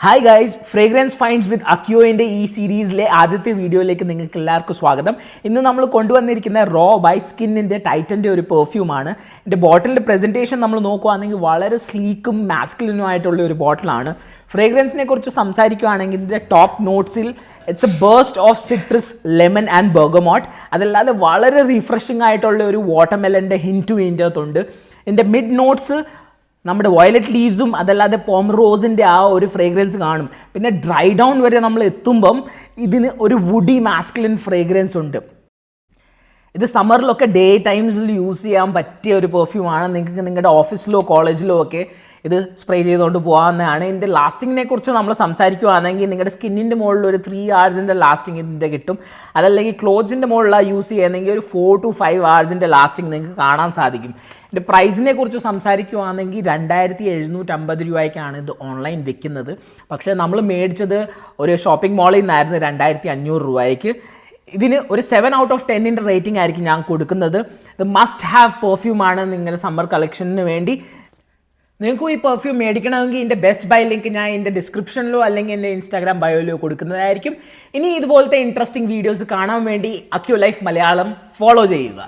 Hi guys, fragrance finds വിത്ത് അക്യോൻ്റെ ഈ സീരീസിലെ ആദ്യത്തെ വീഡിയോയിലേക്ക് നിങ്ങൾക്ക് എല്ലാവർക്കും സ്വാഗതം. ഇന്ന് നമ്മൾ കൊണ്ടുവന്നിരിക്കുന്ന റോ ബൈ സ്കിന്നിൻ്റെ ടൈറ്റൻ്റെ ഒരു പെർഫ്യൂമാണ്. എൻ്റെ ബോട്ടിലിൻ്റെ പ്രസൻറ്റേഷൻ നമ്മൾ നോക്കുകയാണെങ്കിൽ വളരെ സ്ലീക്കും മാസ്കുലിനും ആയിട്ടുള്ള ഒരു ബോട്ടിലാണ്. ഫ്രേഗ്രൻസിനെ കുറിച്ച് സംസാരിക്കുകയാണെങ്കിൽ ഇതിൻ്റെ ടോപ്പ് നോട്ട്സിൽ it's a burst of citrus, lemon and bergamot. അതല്ലാതെ വളരെ റിഫ്രഷിംഗ് ആയിട്ടുള്ള ഒരു വാട്ടർമെലൻ്റെ ഹിൻറ്റും ഇതിൻ്റെ അകത്തുണ്ട്. ഇതിൻ്റെ മിഡ് നോട്ട്സ് നമ്മുടെ വയലറ്റ് ലീവ്സും അതല്ലാതെ പോം റോസിൻ്റെ ആ ഒരു ഫ്രേഗ്രൻസ് കാണും. പിന്നെ ഡ്രൈ ഡൗൺ വരെ നമ്മൾ എത്തുമ്പം ഇതിന് ഒരു വുഡി മാസ്കുലിൻ ഫ്രേഗ്രൻസ് ഉണ്ട്. ഇത് സമ്മറിലൊക്കെ ഡേ ടൈംസിൽ യൂസ് ചെയ്യാൻ പറ്റിയ ഒരു പെർഫ്യൂമാണ്. നിങ്ങൾക്ക് നിങ്ങളുടെ ഓഫീസിലോ കോളേജിലോ ഒക്കെ ഇത് സ്പ്രേ ചെയ്തുകൊണ്ട് പോകാവുന്നതാണ്. ഇതിൻ്റെ ലാസ്റ്റിങ്ങിനെ കുറിച്ച് നമ്മൾ സംസാരിക്കുകയാണെങ്കിൽ നിങ്ങളുടെ സ്കിന്നിൻ്റെ മുകളിൽ ഒരു 3 hours ലാസ്റ്റിംഗ് ഇതിൻ്റെ കിട്ടും. അതല്ലെങ്കിൽ ക്ലോത്ത്സിൻ്റെ മുകളിലാണ് യൂസ് ചെയ്യുകയാണെങ്കിൽ ഒരു 4 to 5 hours ലാസ്റ്റിംഗ് നിങ്ങൾക്ക് കാണാൻ സാധിക്കും. ഇതിൻ്റെ പ്രൈസിനെ കുറിച്ച് സംസാരിക്കുകയാണെങ്കിൽ 2750 രൂപയ്ക്കാണ് ഇത് ഓൺലൈൻ വിൽക്കുന്നത്. പക്ഷേ നമ്മൾ മേടിച്ചത് ഒരു ഷോപ്പിംഗ് മാളിൽ നിന്നായിരുന്നു 2500 രൂപയ്ക്ക്. ഇതിന് ഒരു 7 out of 10 റേറ്റിംഗ് ആയിരിക്കും ഞാൻ കൊടുക്കുന്നത്. ഇത് മസ്റ്റ് ഹാവ് പെർഫ്യൂമാണ് നിങ്ങളുടെ സമ്മർ കളക്ഷന് വേണ്ടി. നിങ്ങൾക്കും ഈ പെർഫ്യൂം മേടിക്കണമെങ്കിൽ ഇതിൻ്റെ ബെസ്റ്റ് ബൈ ലിങ്ക് ഞാൻ എൻ്റെ ഡിസ്ക്രിപ്ഷനിലോ അല്ലെങ്കിൽ എൻ്റെ ഇൻസ്റ്റാഗ്രാം ബയോയിലോ കൊടുക്കുന്നതായിരിക്കും. ഇനി ഇതുപോലത്തെ ഇൻട്രസ്റ്റിംഗ് വീഡിയോസ് കാണാൻ വേണ്ടി അക്യോ ലൈഫ് മലയാളം ഫോളോ ചെയ്യുക.